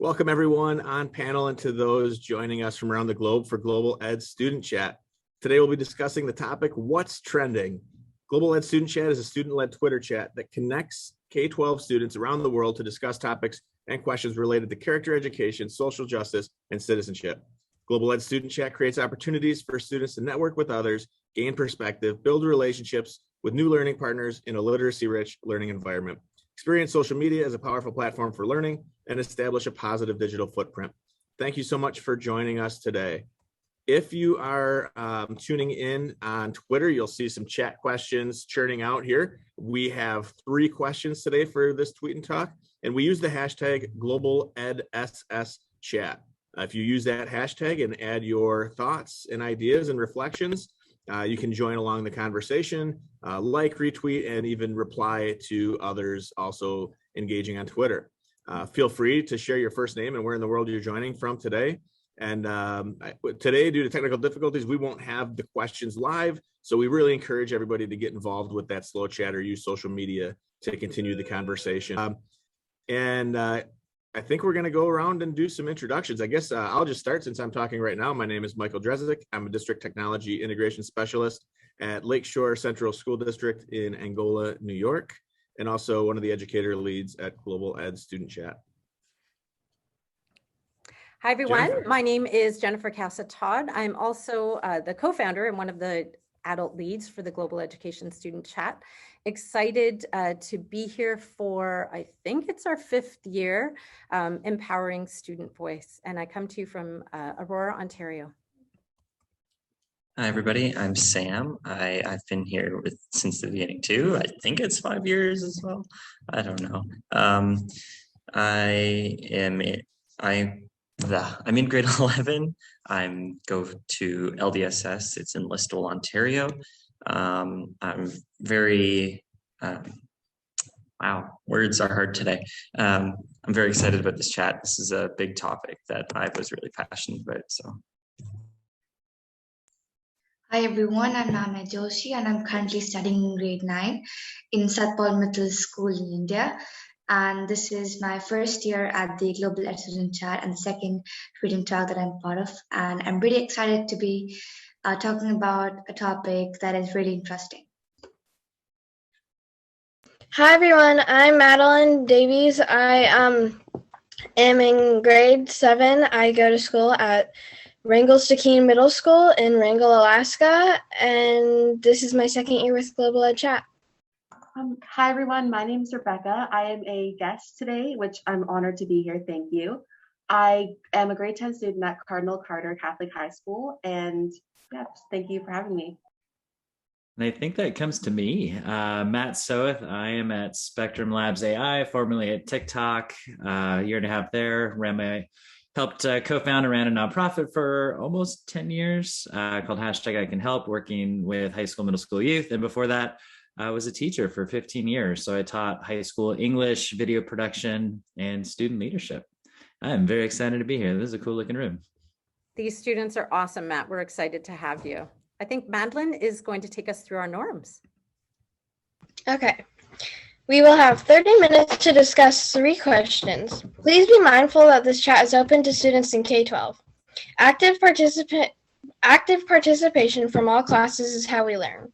Welcome everyone on panel and to those joining us from around the globe for Global Ed Student Chat. Today we'll be discussing the topic, what's trending? Global Ed Student Chat is a student-led Twitter chat that connects K-12 students around the world to discuss topics and questions related to character education, social justice, and citizenship. Global Ed Student Chat creates opportunities for students to network with others, gain perspective, build relationships with new learning partners in a literacy-rich learning environment. Experience social media as a powerful platform for learning and establish a positive digital footprint. Thank you so much for joining us today. If you are tuning in on Twitter, you'll see some chat questions churning out here. We have 3 questions today for this tweet and talk, and we use the hashtag GlobalEdSSChat. If you use that hashtag and add your thoughts and ideas and reflections, you can join along the conversation, like, retweet, and even reply to others also engaging on Twitter. Feel free to share your first name and where in the world you're joining from today. And today, due to technical difficulties, we won't have the questions live. So we really encourage everybody to get involved with that slow chat or use social media to continue the conversation. I think we're going to go around and do some introductions. I guess I'll just start since I'm talking right now. My name is Michael Drezik. I'm a district technology integration specialist at Lakeshore Central School District in Angola, New York, and also one of the educator leads at Global Ed Student Chat. Hi, everyone. Jennifer. My name is Jennifer Casa-Todd. I'm also the co-founder and one of the adult leads for the Global Education Student Chat. Excited to be here for, I think it's our 5th year, empowering student voice. And I come to you from Aurora, Ontario. Hi, everybody. I'm Sam. I've been here since the beginning too. I think it's 5 years as well. I don't know. I'm in grade 11. I go to LDSS. It's in Listowel, Ontario. I'm very, wow, words are hard today. I'm very excited about this chat. This is a big topic that I was really passionate about. So. Hi everyone, I'm Nana Joshi and I'm currently studying in grade 9 in Satpal Middle School in India. And this is my first year at the Global Ed Student Chat and the second tweet and talk that I'm part of. And I'm really excited to be talking about a topic that is really interesting. Hi everyone, I'm Madeline Davies. I am in grade 7. I go to school at Wrangell-Stikeen Middle School in Wrangell, Alaska, and this is my 2nd year with Global Ed Chat. Hi everyone, my name is Rebecca. I am a guest today, which I'm honored to be here. Thank you. I am a grade 10 student at Cardinal Carter Catholic High School, and yeah, thank you for having me. And I think that comes to me, Matt Soeth. I am at Spectrum Labs AI, formerly at TikTok, a year and a half there. Helped co-found and ran a nonprofit for almost 10 years called Hashtag I Can Help, working with high school, middle school youth. And before that, I was a teacher for 15 years. So I taught high school English, video production, and student leadership. I'm very excited to be here. This is a cool looking room. These students are awesome, Matt. We're excited to have you. I think Madeline is going to take us through our norms. Okay. We will have 30 minutes to discuss 3 questions. Please be mindful that this chat is open to students in K-12. Active participation from all classes is how we learn.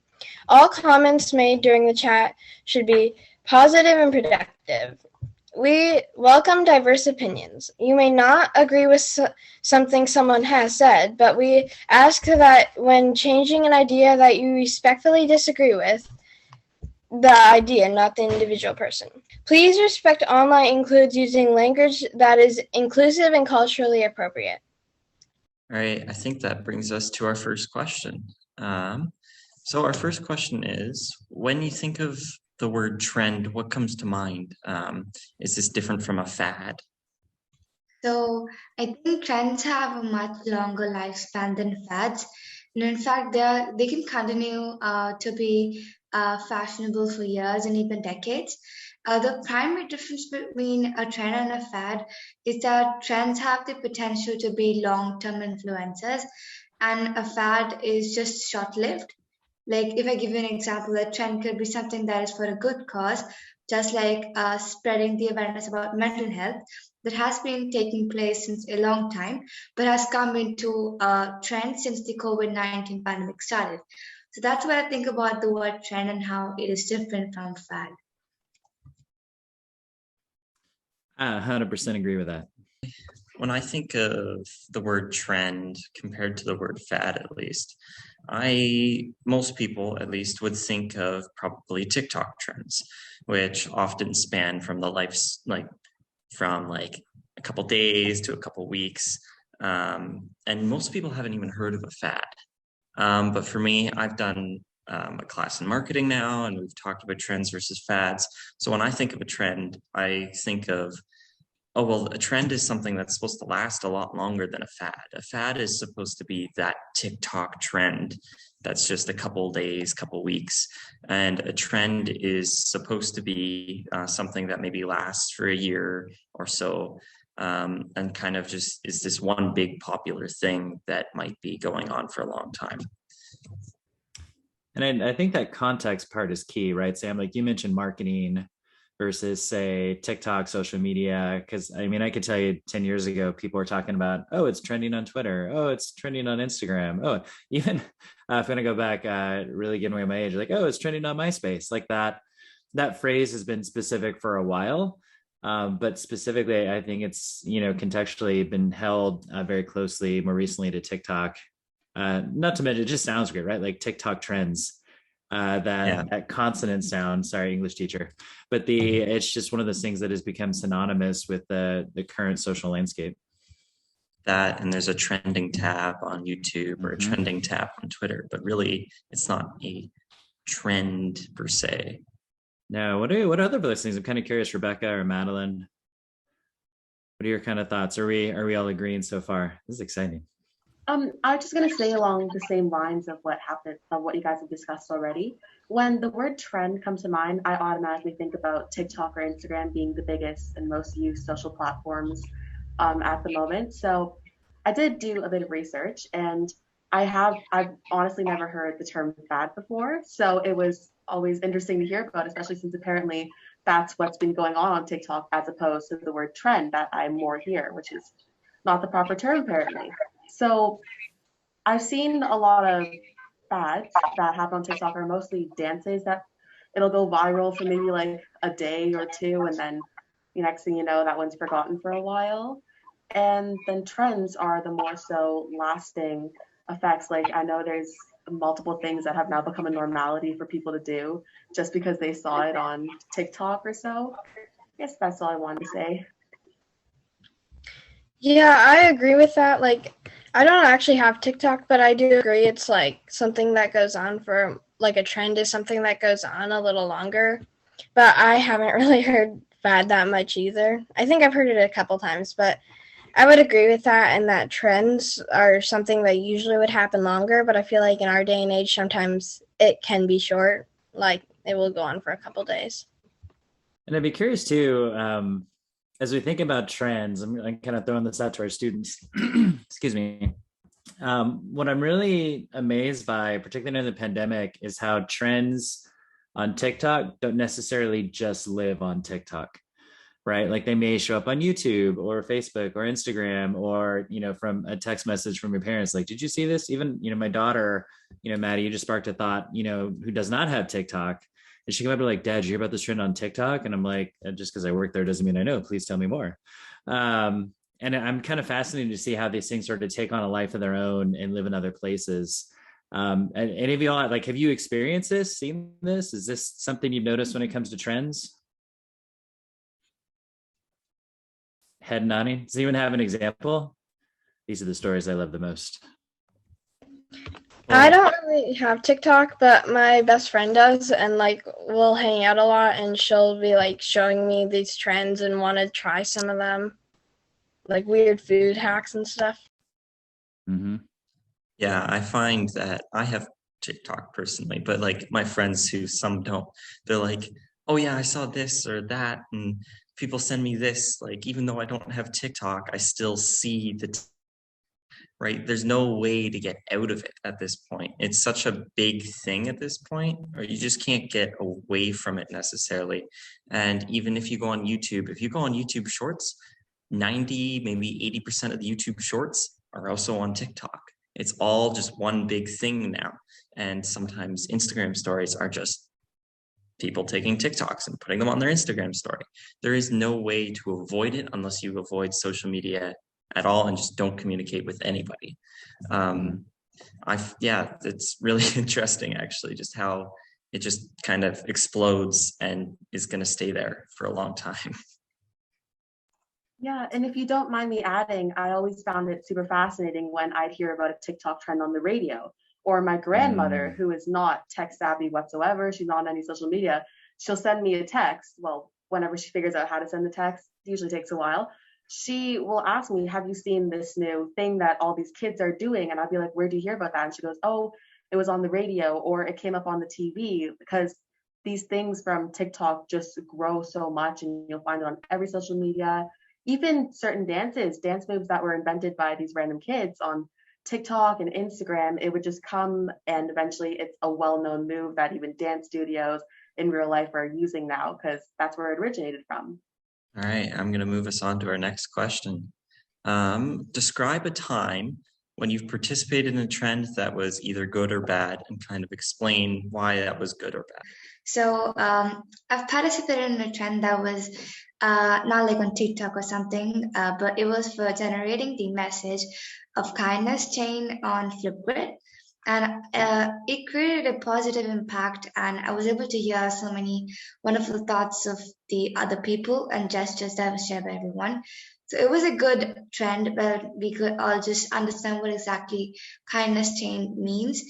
All comments made during the chat should be positive and productive. We welcome diverse opinions. You may not agree with something someone has said, but we ask that when changing an idea that you respectfully disagree with, the idea, not the individual person. Please respect online includes using language that is inclusive and culturally appropriate. All right, I think that brings us to our first question. So our first question is, when you think of the word trend, what comes to mind? Is this different from a fad? So I think trends have a much longer lifespan than fads. And in fact, they can continue to be fashionable for years and even decades. The primary difference between a trend and a fad is that trends have the potential to be long-term influences, and a fad is just short-lived. Like if I give you an example, a trend could be something that is for a good cause, just like spreading the awareness about mental health. that has been taking place since a long time, but has come into a trend since the COVID-19 pandemic started. So that's what I think about the word trend and how it is different from fad. I 100% agree with that. When I think of the word trend compared to the word fad, at least, most people at least would think of probably TikTok trends, which often span from from a couple days to a couple weeks. And most people haven't even heard of a fad. But for me, I've done a class in marketing now, and we've talked about trends versus fads. So when I think of a trend, I think of, oh, well, a trend is something that's supposed to last a lot longer than a fad. A fad is supposed to be that TikTok trend that's just a couple days, couple weeks. And a trend is supposed to be something that maybe lasts for a year or so, and kind of just is this one big popular thing that might be going on for a long time. And I think that context part is key, right, Sam? Like you mentioned marketing versus say TikTok, social media. Because I mean, I could tell you 10 years ago, people were talking about, oh, it's trending on Twitter. Oh, it's trending on Instagram. Oh, even if I'm going to go back, really getting away my age, like, oh, it's trending on MySpace. Like that phrase has been specific for a while. But specifically, I think it's, contextually been held very closely more recently to TikTok. Not to mention, it just sounds great, right? Like TikTok trends. That consonant sound, sorry, English teacher, but it's just one of those things that has become synonymous with the current social landscape. That, and there's a trending tab on YouTube or a trending tab on Twitter, but really it's not a trend per se. No, what are other those things? I'm kind of curious, Rebecca or Madeline. What are your kind of thoughts? Are we all agreeing so far? This is exciting. I'm just going to say along the same lines of what you guys have discussed already. When the word trend comes to mind, I automatically think about TikTok or Instagram being the biggest and most used social platforms at the moment. So I did do a bit of research, and I've honestly never heard the term fad before. So it was always interesting to hear about, especially since apparently that's what's been going on TikTok, as opposed to the word trend that I more hear, which is not the proper term apparently. So I've seen a lot of fads that happen on TikTok are mostly dances that it'll go viral for maybe like a day or two, and then the next thing you know, that one's forgotten for a while. And then trends are the more so lasting effects. Like I know there's multiple things that have now become a normality for people to do just because they saw it on TikTok or so. I guess that's all I wanted to say. Yeah, I agree with that. Like, I don't actually have TikTok, but I do agree it's like something that goes on for, like, a trend is something that goes on a little longer. But I haven't really heard fad that much either. I think I've heard it a couple times, but I would agree with that, and that trends are something that usually would happen longer, but I feel like in our day and age, sometimes it can be short. Like, it will go on for a couple days. And I'd be curious too, as we think about trends, I'm kind of throwing this out to our students. Excuse me. What I'm really amazed by, particularly in the pandemic, is how trends on TikTok don't necessarily just live on TikTok, right? Like they may show up on YouTube or Facebook or Instagram, or, from a text message from your parents, like, did you see this? Even, my daughter, Maddie, you just sparked a thought, who does not have TikTok. And she came up to like, Dad, did you hear about this trend on TikTok? And I'm like, just because I work there doesn't mean I know. Please tell me more. And I'm kind of fascinated to see how these things start to take on a life of their own and live in other places. And any of y'all, like, have you experienced this, seen this? Is this something you've noticed when it comes to trends? Head nodding. Does anyone have an example? These are the stories I love the most. I don't really have TikTok, but my best friend does, and like we'll hang out a lot, and she'll be like showing me these trends and want to try some of them, like weird food hacks and stuff. Mm-hmm. Yeah, I find that I have TikTok personally, but like my friends who some don't, they're like, oh yeah, I saw this or that, and people send me this. Like, even though I don't have TikTok, I still see right? There's no way to get out of it at this point. It's such a big thing at this point, or you just can't get away from it necessarily. And even if you go on YouTube, if you go on YouTube Shorts, 90, maybe 80% of the YouTube shorts are also on TikTok. It's all just one big thing now. And sometimes Instagram stories are just people taking TikToks and putting them on their Instagram story. There is no way to avoid it unless you avoid social media at all and just don't communicate with anybody. It's really interesting actually, just how it just kind of explodes and is going to stay there for a long time. Yeah, and if you don't mind me adding, I always found it super fascinating when I'd hear about a TikTok trend on the radio, or my grandmother, who is not tech savvy whatsoever, she's not on any social media, she'll send me a text. Well, whenever she figures out how to send the text, it usually takes a while. She will ask me, have you seen this new thing that all these kids are doing? And I'll be like, where do you hear about that? And she goes, oh, it was on the radio, or it came up on the TV, because these things from TikTok just grow so much, and you'll find it on every social media. Even certain dance moves that were invented by these random kids on TikTok and Instagram, it would just come, and eventually it's a well-known move that even dance studios in real life are using now, because that's where it originated from. All right, I'm going to move us on to our next question. Describe a time when you've participated in a trend that was either good or bad, and kind of explain why that was good or bad. So I've participated in a trend that was not like on TikTok or something, but it was for generating the message of kindness chain on Flipgrid. And it created a positive impact, and I was able to hear so many wonderful thoughts of the other people and gestures that was shared by everyone. So it was a good trend where we could all just understand what exactly kindness chain means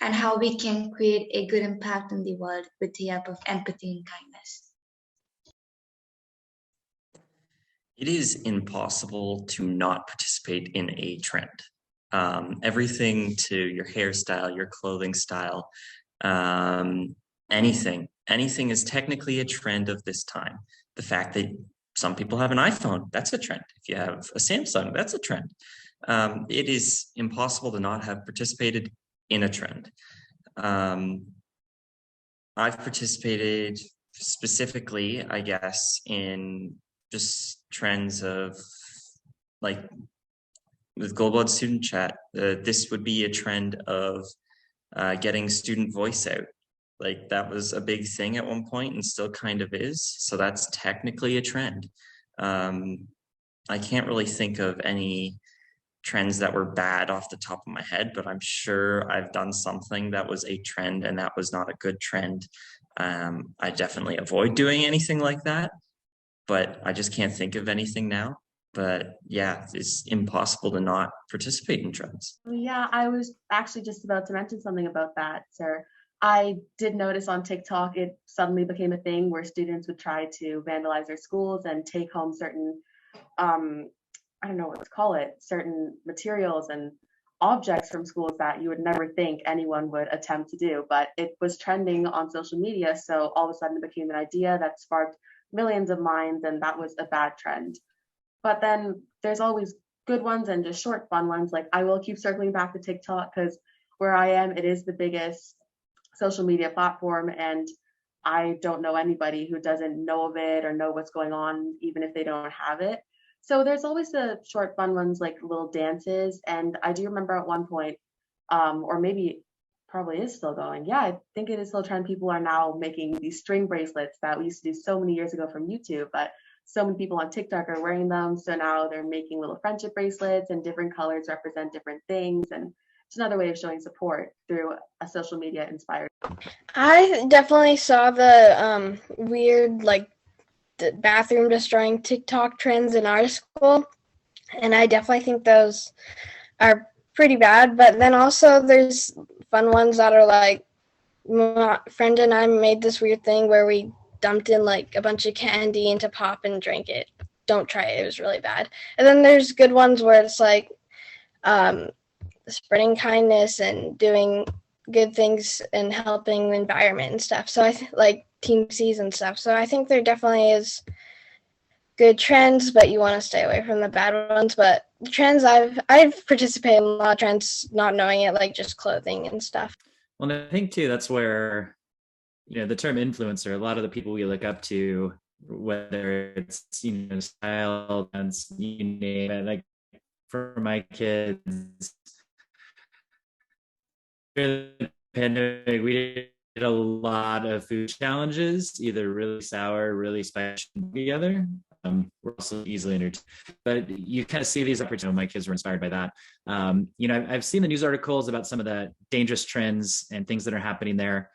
and how we can create a good impact in the world with the help of empathy and kindness. It is impossible to not participate in a trend. Everything to your hairstyle, your clothing style, anything is technically a trend of this time. The fact that some people have an iPhone, that's a trend. If you have a Samsung, that's a trend. It is impossible to not have participated in a trend. I've participated specifically, I guess, in just trends of like with Global Ed Student Chat. This would be a trend of getting student voice out. Like that was a big thing at one point and still kind of is. So that's technically a trend. I can't really think of any trends that were bad off the top of my head, but I'm sure I've done something that was a trend and that was not a good trend. I definitely avoid doing anything like that, but I just can't think of anything now. But yeah, it's impossible to not participate in trends. Yeah, I was actually just about to mention something about that, sir. I did notice on TikTok, it suddenly became a thing where students would try to vandalize their schools and take home certain, I don't know what to call it, certain materials and objects from schools that you would never think anyone would attempt to do. But it was trending on social media, so all of a sudden it became an idea that sparked millions of minds, and that was a bad trend. But then there's always good ones and just short, fun ones. Like I will keep circling back to TikTok because where I am, it is the biggest social media platform, and I don't know anybody who doesn't know of it or know what's going on, even if they don't have it. So there's always the short, fun ones like little dances. And I do remember at one point, or maybe probably is still going. Yeah, I think it is still a trend. People are now making these string bracelets that we used to do so many years ago from YouTube, but so many people on TikTok are wearing them. So now they're making little friendship bracelets, and different colors represent different things. And it's another way of showing support through a social media inspired. I definitely saw the weird, like, the bathroom destroying TikTok trends in our school, and I definitely think those are pretty bad. But then also there's fun ones that are like, my friend and I made this weird thing where we dumped in like a bunch of candy into pop and drank it. Don't try it, it was really bad. And then there's good ones where it's like spreading kindness and doing good things and helping the environment and stuff. So I like Team C's and stuff. So I think there definitely is good trends, but you want to stay away from the bad ones. But the trends, I've participated in a lot of trends not knowing it, like just clothing and stuff. Well, I think too, that's where, you know, the term influencer, a lot of the people we look up to whether it's, style, dance, you name it. Like for my kids, during the pandemic, we did a lot of food challenges, either really sour, really spicy together. We're also easily entertained, but you kind of see these opportunities. My kids were inspired by that. I've seen the news articles about some of the dangerous trends and things that are happening there.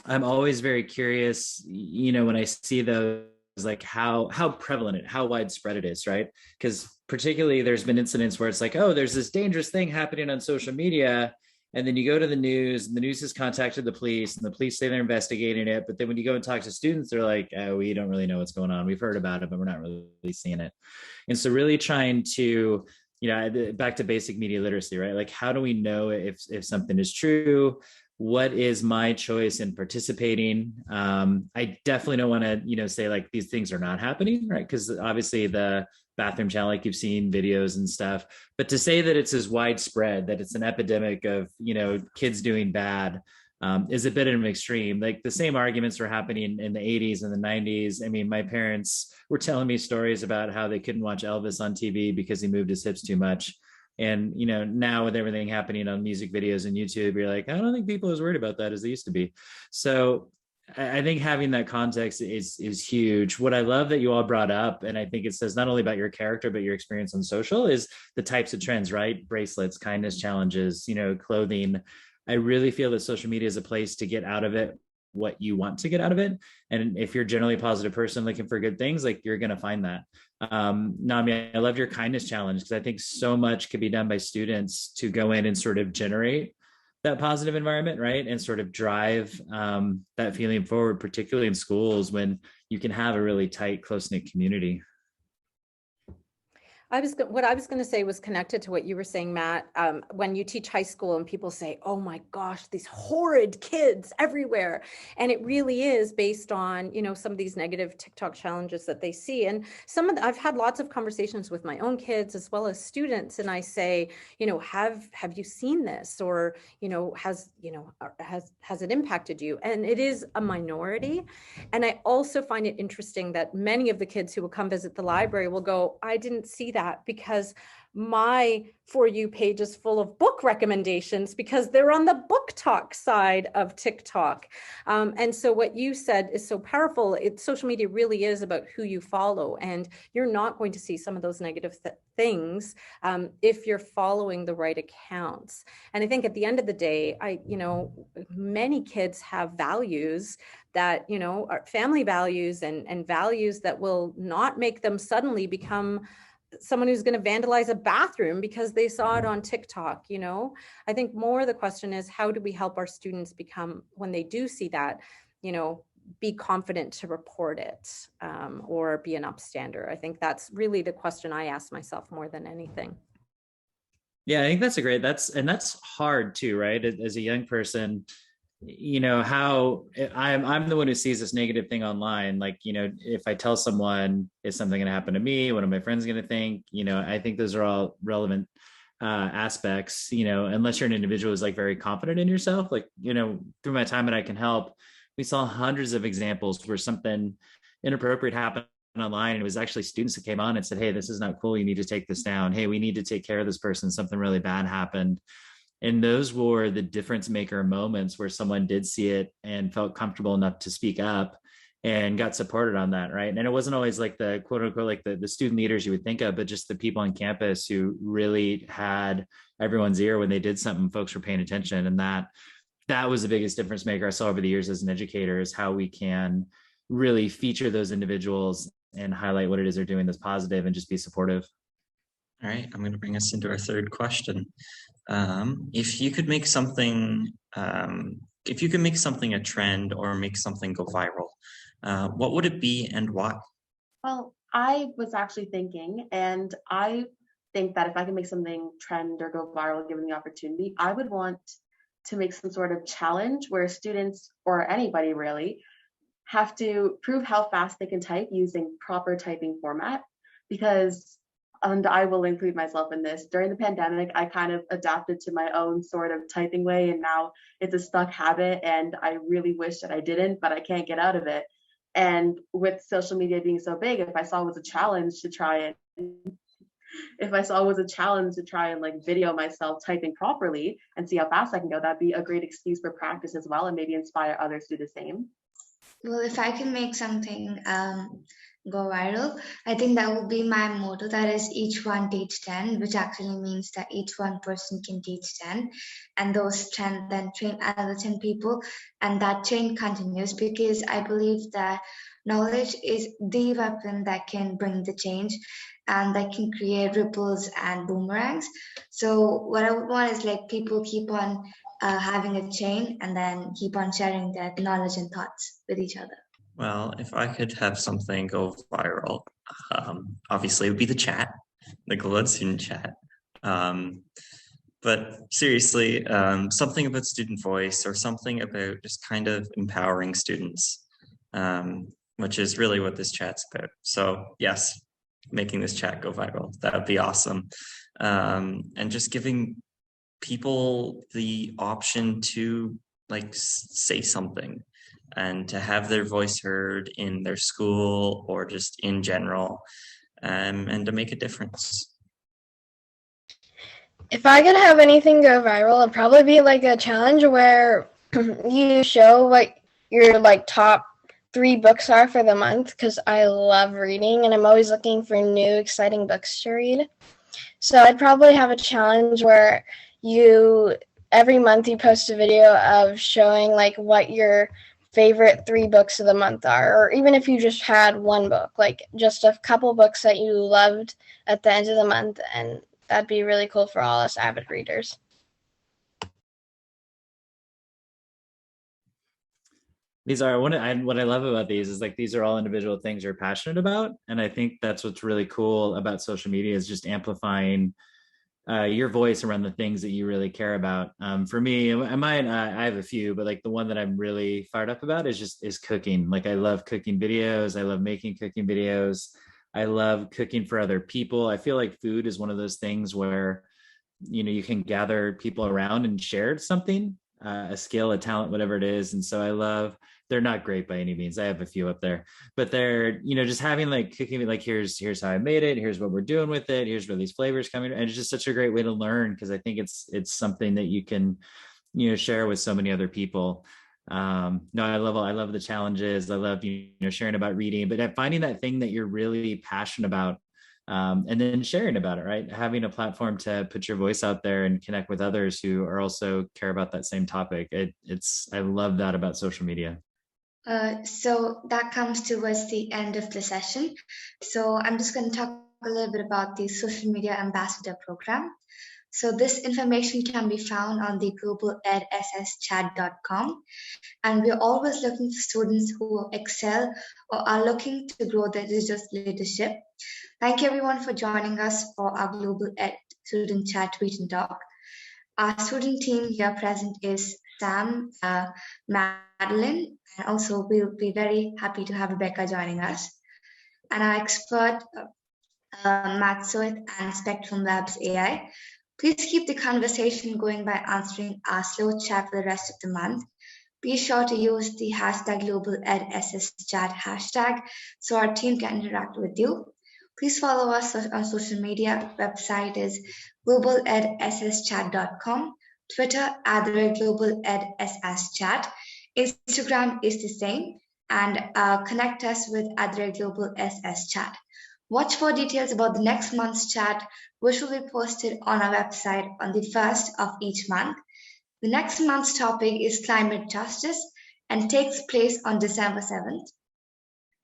I'm always very curious, when I see those, like how prevalent how widespread it is, right? Because particularly there's been incidents where it's like, oh, there's this dangerous thing happening on social media, and then you go to the news and the news has contacted the police and the police say they're investigating it, but then when you go and talk to students, they're like, oh, we don't really know what's going on, we've heard about it, but we're not really seeing it. And so really trying to, back to basic media literacy, right? Like, how do we know if something is true? What is my choice in participating? I definitely don't want to, say like these things are not happening, right? Because obviously the bathroom challenge, like you've seen videos and stuff, but to say that it's as widespread, that it's an epidemic of, kids doing bad, is a bit of an extreme. Like the same arguments were happening in the 80s and the 90s. I mean, my parents were telling me stories about how they couldn't watch Elvis on TV because he moved his hips too much. And, now with everything happening on music videos and YouTube, you're like, I don't think people are as worried about that as they used to be. So I think having that context is huge. What I love that you all brought up, and I think it says not only about your character, but your experience on social, is the types of trends, right? Bracelets, kindness challenges, clothing. I really feel that social media is a place to get out of it what you want to get out of it. And if you're generally a positive person looking for good things, like you're going to find that. Nami, I love your kindness challenge, because I think so much could be done by students to go in and sort of generate that positive environment, right? And sort of drive that feeling forward, particularly in schools when you can have a really tight, close-knit community. What I was going to say was connected to what you were saying, Matt. When you teach high school and people say, oh my gosh, these horrid kids everywhere. And it really is based on, some of these negative TikTok challenges that they see. And I've had lots of conversations with my own kids as well as students. And I say, have you seen this? Or, has it impacted you? And it is a minority. And I also find it interesting that many of the kids who will come visit the library will go, I didn't see that, because my For You page is full of book recommendations because they're on the book talk side of TikTok. And so what you said is so powerful. Social media really is about who you follow, and you're not going to see some of those negative things if you're following the right accounts. And I think at the end of the day, many kids have values that, are family values and values that will not make them suddenly become someone who's going to vandalize a bathroom because they saw it on TikTok. I think more the question is, how do we help our students become, when they do see that, be confident to report it or be an upstander? I think that's really the question I ask myself more than anything. Yeah, I think that's hard too, right? As a young person, how I'm the one who sees this negative thing online. Like, if I tell someone, is something going to happen to me? What are my friends going to think? I think those are all relevant aspects, unless you're an individual who's like very confident in yourself. Like, through my time at I Can Help, we saw hundreds of examples where something inappropriate happened online. And it was actually students that came on and said, hey, this is not cool. You need to take this down. Hey, we need to take care of this person. Something really bad happened. And those were the difference maker moments where someone did see it and felt comfortable enough to speak up and got supported on that, right? And it wasn't always like the quote unquote, like the student leaders you would think of, but just the people on campus who really had everyone's ear when they did something. Folks were paying attention. And that was the biggest difference maker I saw over the years as an educator, is how we can really feature those individuals and highlight what it is they're doing that's positive and just be supportive. All right, I'm going to bring us into our third question. If you could make something a trend or make something go viral, what would it be and why? Well, I was actually thinking, and I think that if I can make something trend or go viral given the opportunity, I would want to make some sort of challenge where students, or anybody really, have to prove how fast they can type using proper typing format. Because, and I will include myself in this, during the pandemic, I kind of adapted to my own sort of typing way, and now it's a stuck habit, and I really wish that I didn't, but I can't get out of it. And with social media being so big, if I saw it was a challenge to try and like video myself typing properly and see how fast I can go, that'd be a great excuse for practice as well, and maybe inspire others to do the same. Well, if I can make something go viral, I think that would be my motto. That is, each one teach 10, which actually means that each one person can teach 10, and those 10 then train another 10 people, and that chain continues, because I believe that knowledge is the weapon that can bring the change and that can create ripples and boomerangs. So what I would want is like people keep on having a chain and then keep on sharing their knowledge and thoughts with each other. Well, if I could have something go viral, obviously it would be the chat, the Global Ed student chat. But seriously, something about student voice or something about just kind of empowering students, which is really what this chat's about. So yes, making this chat go viral, that would be awesome. And just giving people the option to like say something and to have their voice heard in their school or just in general, and to make a difference. If I could have anything go viral, it'd probably be like a challenge where you show what your like top 3 books are for the month, because I love reading and I'm always looking for new exciting books to read. So I'd probably have a challenge where every month you post a video of showing like what your favorite 3 books of the month are, or even if you just had one book, like just a couple books that you loved at the end of the month, and that'd be really cool for all us avid readers. These are what I love about these is like these are all individual things you're passionate about, and I think that's what's really cool about social media is just amplifying your voice around the things that you really care about. For me, I have a few, but like the one that I'm really fired up about is cooking. Like I love cooking videos. I love making cooking videos. I love cooking for other people. I feel like food is one of those things where, you can gather people around and share something, a skill, a talent, whatever it is. And so they're not great by any means. I have a few up there, but they're, just having like cooking, like here's how I made it. Here's what we're doing with it. Here's where these flavors coming. And it's just such a great way to learn, because I think it's something that you can, share with so many other people. No, I love the challenges. I love, sharing about reading, but finding that thing that you're really passionate about, and then sharing about it, right? Having a platform to put your voice out there and connect with others who are also care about that same topic. I love that about social media. So that comes towards the end of the session. So I'm just going to talk a little bit about the Social Media Ambassador Program. So this information can be found on the globaledSSchat.com. And we're always looking for students who excel or are looking to grow their digital leadership. Thank you everyone for joining us for our Global Ed Student Chat Tweet and Talk. Our student team here present is Sam, Madeline, and also we'll be very happy to have Rebecca joining us. And our expert, Matt Soeth and Spectrum Labs AI. Please keep the conversation going by answering our slow chat for the rest of the month. Be sure to use the hashtag GlobalEdSSChat hashtag so our team can interact with you. Please follow us on social media. Website is globaledSSchat.com. Twitter @GlobalEdSSChat. Instagram is the same, and connect us with @GlobalSSChat. Watch for details about the next month's chat, which will be posted on our website on the 1st of each month. The next month's topic is climate justice and takes place on December 7th.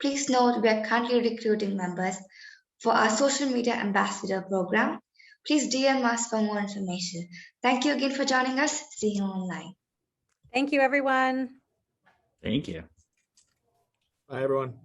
Please note we are currently recruiting members for our Social Media Ambassador Program. Please DM us for more information. Thank you again for joining us. See you online. Thank you, everyone. Thank you. Bye, everyone.